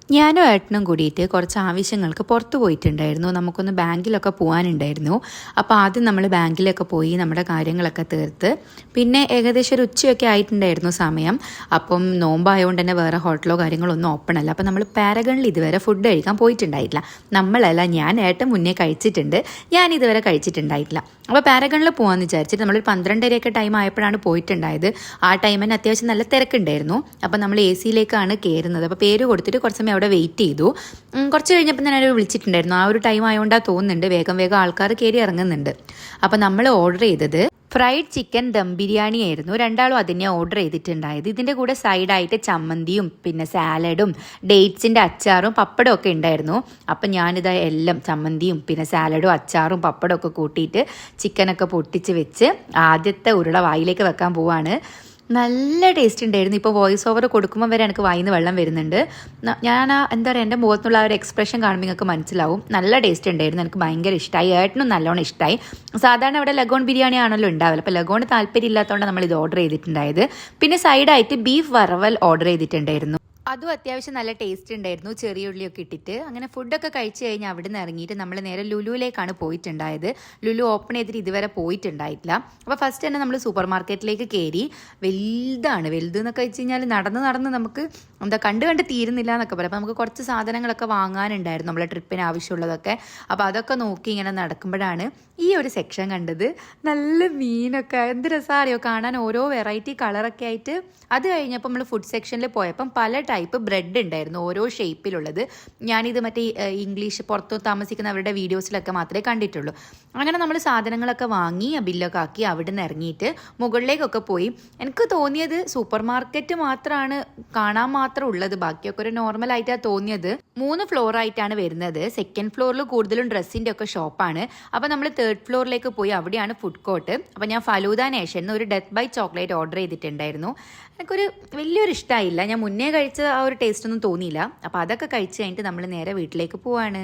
ഞാനും ഏട്ടനും കൂടിയിട്ട് കുറച്ച് ആവശ്യങ്ങൾക്ക് പുറത്ത് പോയിട്ടുണ്ടായിരുന്നു. നമുക്കൊന്ന് ബാങ്കിലൊക്കെ പോകാനുണ്ടായിരുന്നു. അപ്പോൾ ആദ്യം നമ്മൾ ബാങ്കിലൊക്കെ പോയി നമ്മുടെ കാര്യങ്ങളൊക്കെ തീർത്ത് പിന്നെ ഏകദേശം ഒരു ഉച്ചയൊക്കെ ആയിട്ടുണ്ടായിരുന്നു സമയം. അപ്പം നോമ്പായതുകൊണ്ട് തന്നെ വേറെ ഹോട്ടലോ കാര്യങ്ങളോ ഒന്നും ഓപ്പൺ അല്ല. അപ്പോൾ നമ്മൾ പാരഗണിൽ ഇതുവരെ ഫുഡ് കഴിക്കാൻ പോയിട്ടുണ്ടായിട്ടില്ല. നമ്മളല്ല, ഞാൻ ഏട്ടൻ മുന്നേ കഴിച്ചിട്ടുണ്ട്, ഞാൻ ഇതുവരെ കഴിച്ചിട്ടുണ്ടായിട്ടില്ല. അപ്പോൾ പാരഗണിൽ പോകാമെന്ന് വിചാരിച്ചിട്ട് നമ്മളൊരു 12:30 ടൈം ആയപ്പോഴാണ് പോയിട്ടുണ്ടായത്. ആ ടൈമിന് അത്യാവശ്യം നല്ല തിരക്കുണ്ടായിരുന്നു. അപ്പോൾ നമ്മൾ എ സിയിലേക്കാണ് കയറുന്നത്. അപ്പോൾ പേര് കൊടുത്തിട്ട് കുറച്ച് സമയം അവിടെ വെയിറ്റ് ചെയ്തു. കുറച്ച് കഴിഞ്ഞപ്പോൾ തന്നെ അവർ വിളിച്ചിട്ടുണ്ടായിരുന്നു. ആ ഒരു ടൈം ആയതുകൊണ്ടാണ് തോന്നുന്നുണ്ട് വേഗം വേഗം ആൾക്കാർ കയറി ഇറങ്ങുന്നുണ്ട്. അപ്പോൾ നമ്മൾ ഓർഡർ ചെയ്തത് ഫ്രൈഡ് ചിക്കൻ ദം ബിരിയാണി ആയിരുന്നു. രണ്ടാളും അതിനെ ഓർഡർ ചെയ്തിട്ടുണ്ടായത്. ഇതിൻ്റെ കൂടെ സൈഡായിട്ട് ചമ്മന്തിയും പിന്നെ സാലഡും ഡേറ്റ്സിൻ്റെ അച്ചാറും പപ്പടവും ഒക്കെ ഉണ്ടായിരുന്നു. അപ്പം ഞാനിത് എല്ലാം ചമ്മന്തിയും പിന്നെ സാലഡും അച്ചാറും പപ്പടവും ഒക്കെ കൂട്ടിയിട്ട് ചിക്കനൊക്കെ പൊട്ടിച്ച് വെച്ച് ആദ്യത്തെ ഉരുള വായിലേക്ക് വെക്കാൻ പോവാണ്. നല്ല ടേസ്റ്റ് ഉണ്ടായിരുന്നു. ഇപ്പോൾ വോയിസ് ഓവർ കൊടുക്കുമ്പോൾ വരെ എനിക്ക് വായിന്ന് വെള്ളം വരുന്നുണ്ട്. ഞാൻ എന്താ പറയുക, എൻ്റെ മുഖത്തുള്ള ആ ഒരു എക്സ്പ്രഷൻ കാണുമ്പോൾ നിങ്ങൾക്ക് മനസ്സിലാവും. നല്ല ടേസ്റ്റ് ഉണ്ടായിരുന്നു, എനിക്ക് ഭയങ്കര ഇഷ്ടമായി. ഏട്ടനും നല്ലോണം ഇഷ്ടമായി. സാധാരണ ഇവിടെ ലഗോൺ ബിരിയാണി ആണല്ലോ ഉണ്ടാവില്ല. അപ്പോൾ ലഗോൺ താല്പര്യം ഇല്ലാത്തതുകൊണ്ട് നമ്മൾ ഇത് ഓർഡർ ചെയ്തിട്ടുണ്ടായത്. പിന്നെ സൈഡായിട്ട് ബീഫ് വറവൽ ഓർഡർ ചെയ്തിട്ടുണ്ടായിരുന്നു. അതും അത്യാവശ്യം നല്ല ടേസ്റ്റ് ഉണ്ടായിരുന്നു, ചെറിയ ഉള്ളിയൊക്കെ ഇട്ടിട്ട്. അങ്ങനെ ഫുഡൊക്കെ കഴിച്ച് കഴിഞ്ഞാൽ അവിടെ നിന്ന് ഇറങ്ങിയിട്ട് നമ്മൾ നേരെ ലുലുവിലേക്കാണ് പോയിട്ടുണ്ടായത്. ലുലു ഓപ്പൺ ചെയ്തിട്ട് ഇതുവരെ പോയിട്ടുണ്ടായിട്ടില്ല. അപ്പോൾ ഫസ്റ്റ് തന്നെ നമ്മൾ സൂപ്പർ മാർക്കറ്റിലേക്ക് കയറി. വലുത് എന്നൊക്കെ വെച്ച് കഴിഞ്ഞാൽ നടന്ന് നമുക്ക് എന്താ കണ്ട് തീരുന്നില്ല എന്നൊക്കെ പറയാം. അപ്പോൾ നമുക്ക് കുറച്ച് സാധനങ്ങളൊക്കെ വാങ്ങാനുണ്ടായിരുന്നു, നമ്മളെ ട്രിപ്പിന് ആവശ്യമുള്ളതൊക്കെ. അപ്പോൾ അതൊക്കെ നോക്കി ഇങ്ങനെ നടക്കുമ്പോഴാണ് ഈ ഒരു സെക്ഷൻ കണ്ടത്. നല്ല മീനൊക്കെ എന്ത് രസമാറിയോ കാണാൻ, ഓരോ വെറൈറ്റി കളറൊക്കെ ആയിട്ട്. അത് കഴിഞ്ഞപ്പോൾ നമ്മൾ ഫുഡ് സെക്ഷനിൽ പോയപ്പം പല ടൈപ്പ് ബ്രെഡ് ഉണ്ടായിരുന്നു, ഓരോ ഷേപ്പിലുള്ളത്. ഞാനിത് മറ്റേ ഇംഗ്ലീഷ് പുറത്ത് താമസിക്കുന്നവരുടെ വീഡിയോസിലൊക്കെ മാത്രമേ കണ്ടിട്ടുള്ളൂ. അങ്ങനെ നമ്മൾ സാധനങ്ങളൊക്കെ വാങ്ങി ബില്ലൊക്കെ ആക്കി അവിടെ നിന്ന് ഇറങ്ങിയിട്ട് മുകളിലേക്കൊക്കെ പോയി. എനിക്ക് തോന്നിയത് സൂപ്പർ മാർക്കറ്റ് മാത്രമാണ് കാണാൻ മാത്രം ഉള്ളത്, ബാക്കിയൊക്കെ ഒരു നോർമലായിട്ടാണ് തോന്നിയത്. 3 ഫ്ലോറായിട്ടാണ് വരുന്നത്. സെക്കൻഡ് ഫ്ലോറിൽ കൂടുതലും ഡ്രസ്സിൻ്റെ ഒക്കെ ഷോപ്പാണ്. അപ്പോൾ നമ്മൾ 3rd ഫ്ലോറിലേക്ക് പോയി, അവിടെയാണ് ഫുഡ് കോർട്ട്. അപ്പോൾ ഞാൻ ഫലൂദ നേഷൻ ഒരു ഡെത്ത് ബൈ ചോക്ലേറ്റ് ഓർഡർ ചെയ്തിട്ടുണ്ടായിരുന്നു. എനിക്കൊരു വലിയൊരു ഇഷ്ടമായില്ല, ഞാൻ മുന്നേ കഴിച്ച ആ ഒരു ടേസ്റ്റ് ഒന്നും തോന്നിയില്ല. അപ്പോൾ അതൊക്കെ കഴിച്ച് കഴിഞ്ഞിട്ട് നമ്മൾ നേരെ വീട്ടിലേക്ക് പോവാണ്.